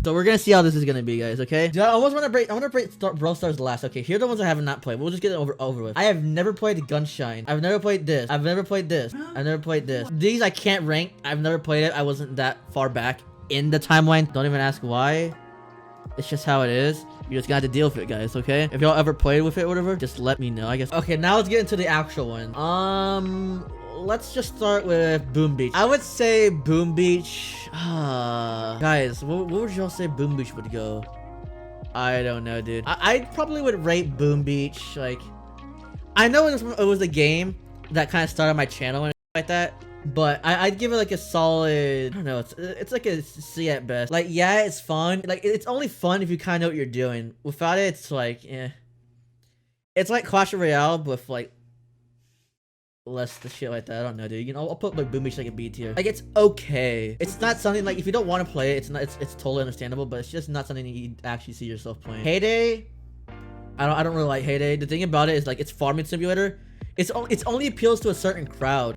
So we're gonna see how this is gonna be, guys. Okay. Dude, I almost want to break. I want to break Brawl Stars last. Okay. Here are the ones I have not played. We'll just get it over with. I have never played Gunshine. I've never played this. I've never played this. I've never played this. These I can't rank. I've never played it. I wasn't that far back in the timeline. Don't even ask why. It's just how it is. You just got to deal with it, guys, okay? If y'all ever played with it or whatever, just let me know, I guess. Okay, now let's get into the actual one. Let's just start with Boom Beach. I would say Boom Beach. Guys, what would y'all say Boom Beach would go? I don't know, dude. I probably would rate Boom Beach, like... I know it was a game that kind of started my channel and like that. But I'd give it like a solid, I don't know, it's like a C at best. Like, yeah, it's fun. Like, it's only fun if you kind of know what you're doing. Without it, it's like, eh. It's like Clash Royale, but with like less the shit like that. I don't know, dude. You know, I'll put like Boom Beach like a B tier. Like, it's okay. It's not something like, if you don't want to play it, it's totally understandable, but it's just not something you actually see yourself playing. Heyday, I don't really like Heyday. The thing about it is like, it's farming simulator. It's only appeals to a certain crowd.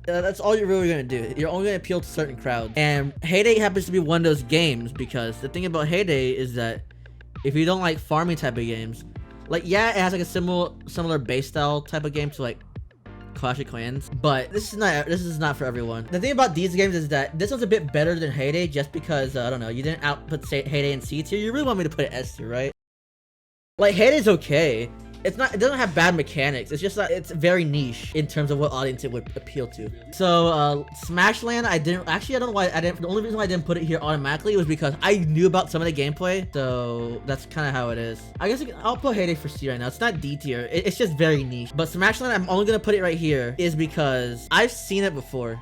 That's all you're really gonna do. You're only gonna appeal to certain crowds. And Heyday happens to be one of those games because the thing about Heyday is that if you don't like farming type of games, like, yeah, it has like a similar base style type of game to like Clash of Clans, but this is not for everyone. The thing about these games is that this one's a bit better than Heyday just because I don't know, you didn't output Heyday in C tier. You really want me to put it S tier, right? Like, Heyday's okay. It doesn't have bad mechanics. It's just that it's very niche in terms of what audience it would appeal to. So, Smashland, I don't know why the only reason why I didn't put it here automatically was because I knew about some of the gameplay. So, that's kind of how it is. I guess I'll put Heyday for C right now. It's not D tier. It's just very niche. But Smashland, I'm only going to put it right here is because I've seen it before.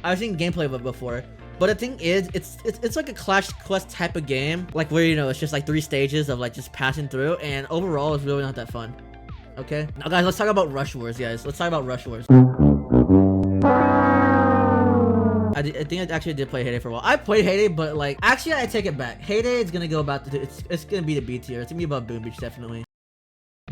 I've seen gameplay of it before. But the thing is, it's like a Clash Quest type of game, like where, you know, it's just like 3 stages of like just passing through, and overall it's really not that fun. Okay, now guys, let's talk about Rush Wars, guys. Let's talk about Rush Wars. I think I actually did play Heyday for a while. I played Heyday, but like, actually I take it back. Heyday is gonna go about it's gonna be the B tier. It's gonna be about Boom Beach, definitely.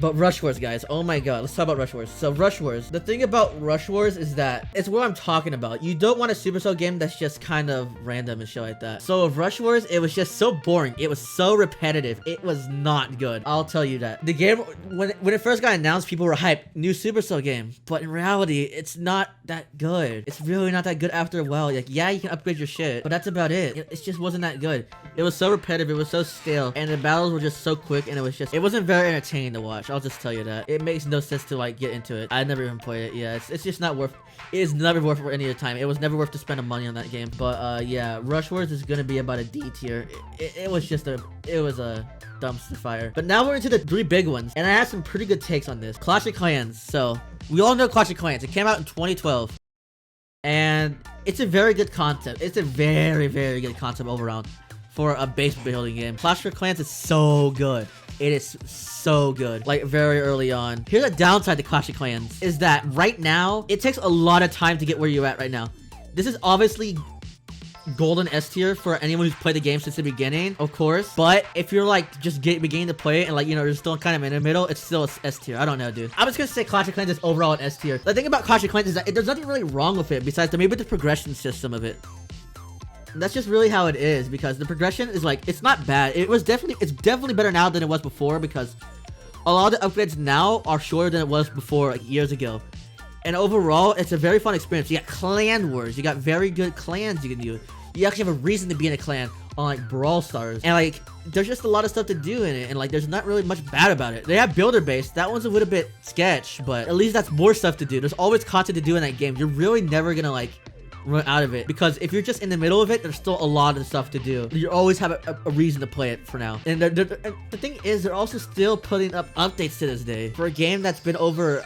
But Rush Wars, guys, oh my god, let's talk about Rush Wars. So Rush Wars, the thing about Rush Wars is that it's what I'm talking about. You don't want a Supercell game that's just kind of random and shit like that. So with Rush Wars, it was just so boring. It was so repetitive. It was not good. I'll tell you that. The game, when it first got announced, people were hyped. New Supercell game. But in reality, it's not that good. It's really not that good after a while. Like, yeah, you can upgrade your shit, but that's about it. It just wasn't that good. It was so repetitive. It was so stale. And the battles were just so quick, and it wasn't very entertaining to watch. I'll just tell you that. It makes no sense to like get into it. I never even played it. Yeah, it's just not worth. It is never worth for any of the time. It was never worth to spend the money on that game. But yeah, Rush Wars is gonna be about a D tier. It was a dumpster fire. But now we're into the 3 big ones, and I have some pretty good takes on this. Clash of Clans. So we all know Clash of Clans. It came out in 2012, and it's a very good concept. It's a very, very good concept all around for a base building game. Clash of Clans is so good. It is so good, like very early on. Here's a downside to Clash of Clans is that right now, it takes a lot of time to get where you're at right now. This is obviously golden S tier for anyone who's played the game since the beginning, of course. But if you're like just beginning to play it and like, you know, you're still kind of in the middle, it's still S tier. I don't know, dude. I'm just gonna say Clash of Clans is overall an S tier. The thing about Clash of Clans is that there's nothing really wrong with it besides maybe the progression system of it. That's just really how it is, because the progression is like, it's not bad. It's definitely better now than it was before, because a lot of the upgrades now are shorter than it was before, like years ago. And overall, it's a very fun experience. You got clan wars. You got very good clans you can do. You actually have a reason to be in a clan on like Brawl Stars. And like, there's just a lot of stuff to do in it. And like, there's not really much bad about it. They have builder base. That one's a little bit sketch, but at least that's more stuff to do. There's always content to do in that game. You're really never gonna like run out of it, because if you're just in the middle of it, there's still a lot of stuff to do. You always have a reason to play it for now. And the thing is, they're also still putting up updates to this day for a game that's been over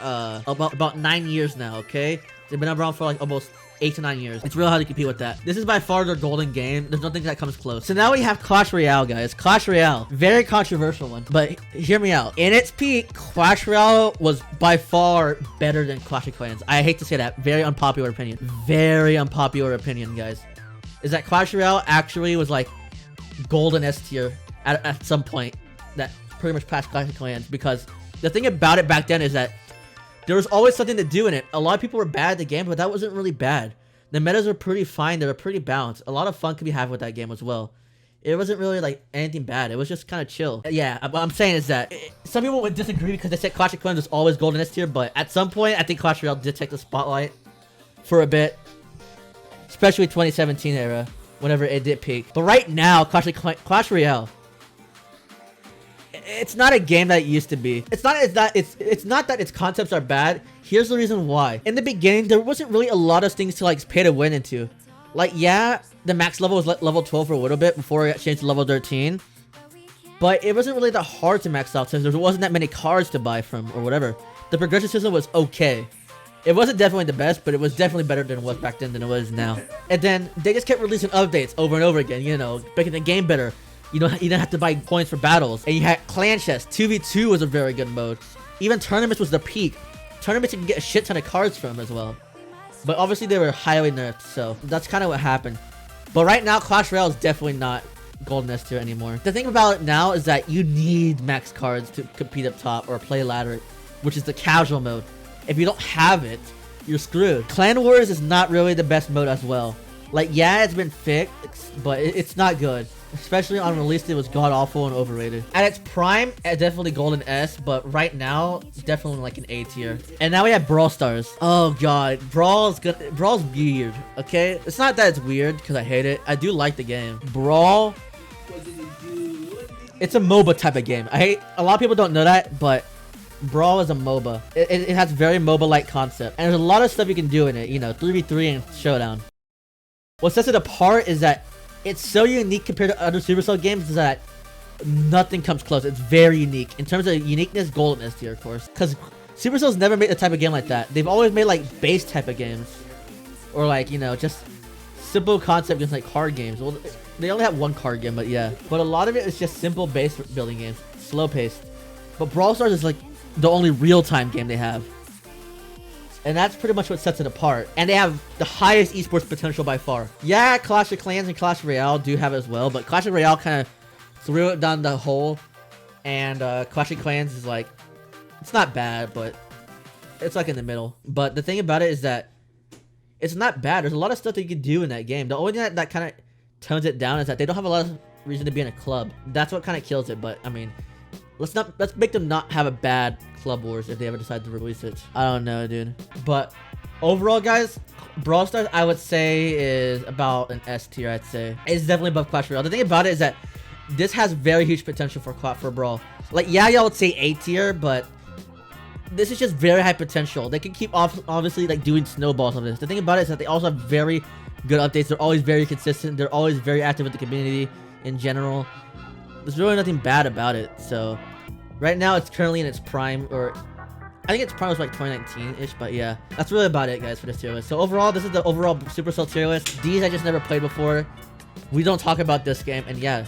about 9 years now. Okay, they've been around for like almost 8 to 9 years. It's real hard to compete with that. This is by far their golden game. There's nothing that comes close. So now we have Clash Royale, guys. Clash Royale, very controversial one, but hear me out. In its peak, Clash Royale was by far better than Clash of Clans. I hate to say that. Very unpopular opinion. Very unpopular opinion, guys. Is that Clash Royale actually was like golden S tier at some point that pretty much passed Clash of Clans, because the thing about it back then is that there was always something to do in it. A lot of people were bad at the game, but that wasn't really bad. The metas were pretty fine. They were pretty balanced. A lot of fun could be had with that game as well. It wasn't really like anything bad. It was just kind of chill. Yeah, what I'm saying is that some people would disagree because they said Clash of Clans was always golden S tier, but at some point, I think Clash Royale did take the spotlight for a bit, especially 2017 era, whenever it did peak. But right now, Clash Royale, it's not a game that it used to be. It's not that its concepts are bad. Here's the reason why. In the beginning, there wasn't really a lot of things to like pay to win into. Like, yeah, the max level was level 12 for a little bit before it changed to level 13. But it wasn't really that hard to max out since there wasn't that many cards to buy from or whatever. The progression system was okay. It wasn't definitely the best, but it was definitely better than it was back then than it was now. And then they just kept releasing updates over and over again, you know, making the game better. You didn't have to buy points for battles. And you had clan chests. 2v2 was a very good mode. Even tournaments was the peak. Tournaments you can get a shit ton of cards from as well. But obviously they were highly nerfed, so that's kind of what happened. But right now, Clash Royale is definitely not golden S tier anymore. The thing about it now is that you need max cards to compete up top or play ladder, which is the casual mode. If you don't have it, you're screwed. Clan Wars is not really the best mode as well. Like, yeah, it's been fixed, but it's not good. Especially on release, it was god-awful and overrated. At its prime, definitely golden S, but right now, definitely like an A tier. And now we have Brawl Stars. Oh god, Brawl's weird, okay? It's not that it's weird, because I hate it. I do like the game. Brawl, it's a MOBA type of game. A lot of people don't know that, but Brawl is a MOBA. It has very MOBA-like concept. And there's a lot of stuff you can do in it, you know, 3v3 and Showdown. What sets it apart is that it's so unique compared to other Supercell games that nothing comes close. It's very unique. In terms of uniqueness, golden S tier, of course. Because Supercell's never made a type of game like that. They've always made like base type of games. Or like, you know, just simple concept games like card games. Well, they only have one card game, but yeah. But a lot of it is just simple base building games. Slow paced. But Brawl Stars is like the only real-time game they have. And that's pretty much what sets it apart. And they have the highest esports potential by far. Yeah, Clash of Clans and Clash Royale do have it as well, but Clash of Royale kind of threw it down the hole. And Clash of Clans is like, it's not bad, but it's like in the middle. But the thing about it is that it's not bad. There's a lot of stuff that you can do in that game. The only thing that kind of tones it down is that they don't have a lot of reason to be in a club. That's what kind of kills it, but I mean, let's make them not have a bad Club Wars if they ever decide to release it. I don't know, dude. But overall, guys, Brawl Stars, I would say, is about an S tier, I'd say. It's definitely above Clash Royale. The thing about it is that this has very huge potential for Brawl. Like, yeah, y'all would say A tier, but this is just very high potential. They can keep obviously like doing snowballs on this. The thing about it is that they also have very good updates. They're always very consistent. They're always very active with the community in general. There's really nothing bad about it. So right now it's currently in its prime, or I think its prime was like 2019-ish, but yeah. That's really about it, guys, for this tier list. So overall, this is the overall Supercell tier list. These I just never played before. We don't talk about this game, and yeah,